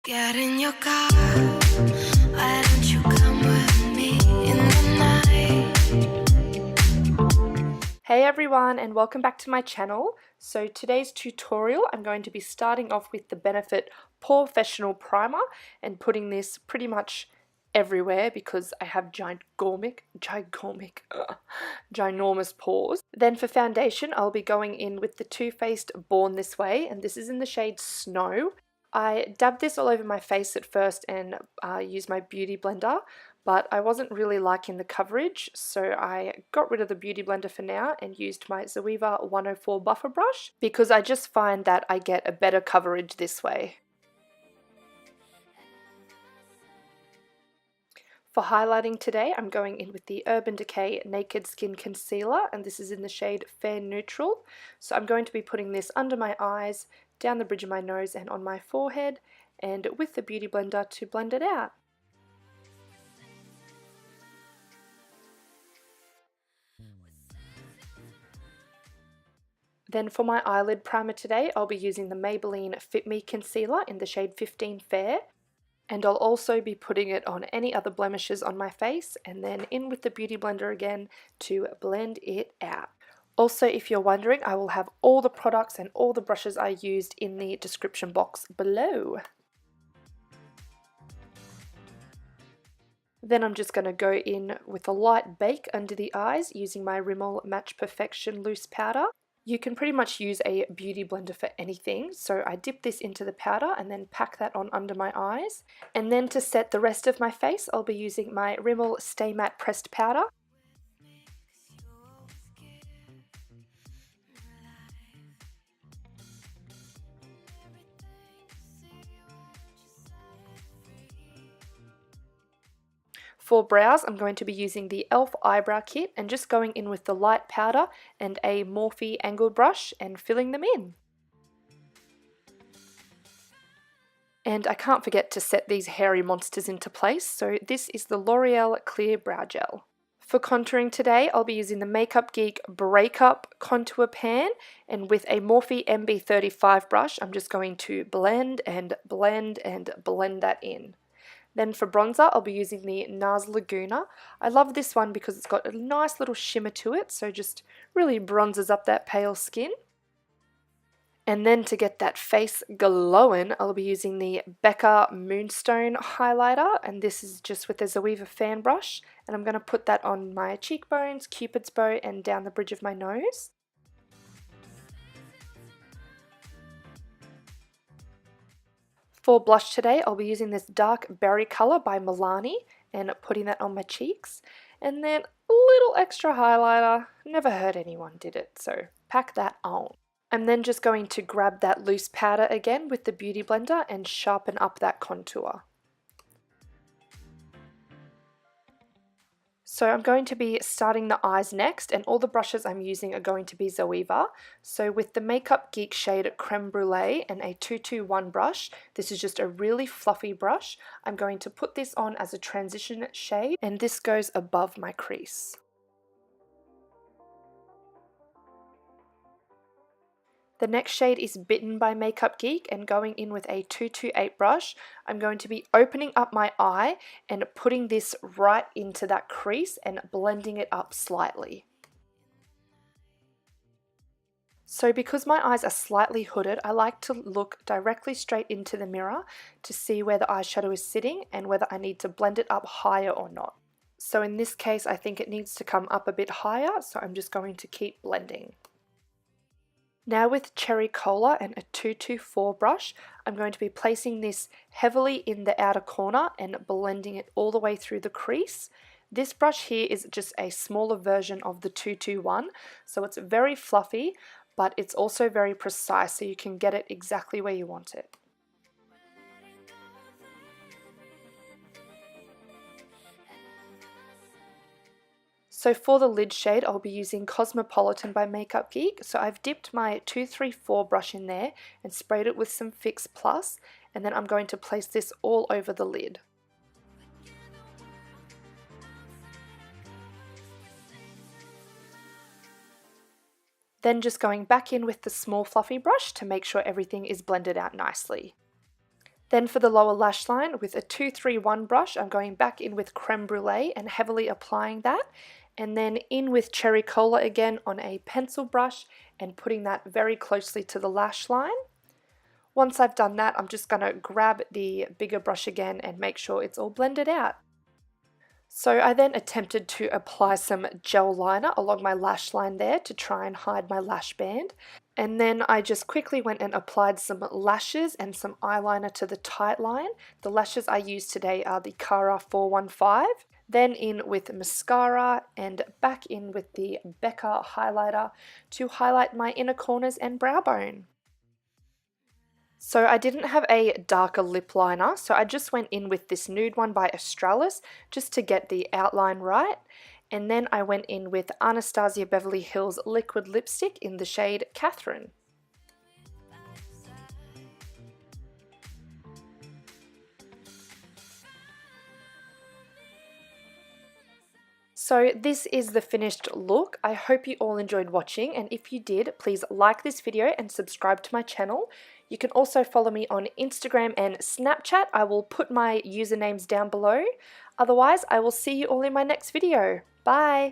Get in your car, why don't you come with me in the night? Hey everyone, and welcome back to my channel. So today's tutorial, I'm going to be starting off with the Benefit Professional Primer and putting this pretty much everywhere because I have ginormous pores. Then for foundation, I'll be going in with the Too Faced Born This Way, and this is in the shade Snow. I dabbed this all over my face at first and used my beauty blender, but I wasn't really liking the coverage, so I got rid of the beauty blender for now and used my Zoeva 104 buffer brush because I just find that I get a better coverage this way. For highlighting today, I'm going in with the Urban Decay Naked Skin Concealer, and this is in the shade Fair Neutral. So I'm going to be putting this under my eyes, down the bridge of my nose and on my forehead, and with the beauty blender to blend it out. Then for my eyelid primer today, I'll be using the Maybelline Fit Me Concealer in the shade 15 Fair. And I'll also be putting it on any other blemishes on my face and then in with the beauty blender again to blend it out. Also, if you're wondering, I will have all the products and all the brushes I used in the description box below. Then I'm just going to go in with a light bake under the eyes using my Rimmel Match Perfection loose powder. You can pretty much use a beauty blender for anything, so I dip this into the powder and then pack that on under my eyes. And then to set the rest of my face, I'll be using my Rimmel Stay Matte Pressed Powder. For brows, I'm going to be using the e.l.f. Eyebrow Kit and just going in with the light powder and a Morphe angled brush and filling them in. And I can't forget to set these hairy monsters into place, so this is the Loreal Clear Brow Gel. For contouring today, I'll be using the Makeup Geek Breakup Contour Pan, and with a Morphe MB35 brush, I'm just going to blend and blend and blend that in. Then for bronzer, I'll be using the Nars Laguna. I love this one because it's got a nice little shimmer to it, so just really bronzes up that pale skin. And then to get that face glowing, I'll be using the Becca Moonstone highlighter, and this is just with the Zoeva fan brush, and I'm going to put that on my cheekbones, cupid's bow, and down the bridge of my nose. For blush today, I'll be using this dark berry colour by Milani and putting that on my cheeks. And then a little extra highlighter. Never heard anyone did it, so pack that on. I'm then just going to grab that loose powder again with the beauty blender and sharpen up that contour. So I'm going to be starting the eyes next, and all the brushes I'm using are going to be Zoeva. So with the Makeup Geek shade Creme Brulee and a 221 brush, this is just a really fluffy brush. I'm going to put this on as a transition shade, and this goes above my crease. The next shade is Bitten by Makeup Geek, and going in with a 228 brush, I'm going to be opening up my eye and putting this right into that crease and blending it up slightly. So because my eyes are slightly hooded, I like to look directly straight into the mirror to see where the eyeshadow is sitting and whether I need to blend it up higher or not. So in this case, I think it needs to come up a bit higher, so I'm just going to keep blending. Now with Cherry Cola and a 224 brush, I'm going to be placing this heavily in the outer corner and blending it all the way through the crease. This brush here is just a smaller version of the 221, so it's very fluffy, but it's also very precise, so you can get it exactly where you want it. So for the lid shade, I'll be using Cosmopolitan by Makeup Geek. So I've dipped my 234 brush in there and sprayed it with some Fix Plus, and then I'm going to place this all over the lid. Then just going back in with the small fluffy brush to make sure everything is blended out nicely. Then for the lower lash line, with a 231 brush, I'm going back in with Creme Brulee and heavily applying that, and then in with Cherry Cola again on a pencil brush and putting that very closely to the lash line. Once I've done that, I'm just going to grab the bigger brush again and make sure it's all blended out. So I then attempted to apply some gel liner along my lash line there to try and hide my lash band. And then I just quickly went and applied some lashes and some eyeliner to the tight line. The lashes I used today are the Cara 415. Then in with mascara and back in with the Becca highlighter to highlight my inner corners and brow bone. So I didn't have a darker lip liner, so I just went in with this nude one by Australis just to get the outline right. And then I went in with Anastasia Beverly Hills liquid lipstick in the shade Kathryn. So this is the finished look. I hope you all enjoyed watching, and if you did, please like this video and subscribe to my channel. You can also follow me on Instagram and Snapchat. I will put my usernames down below. Otherwise, I will see you all in my next video. Bye!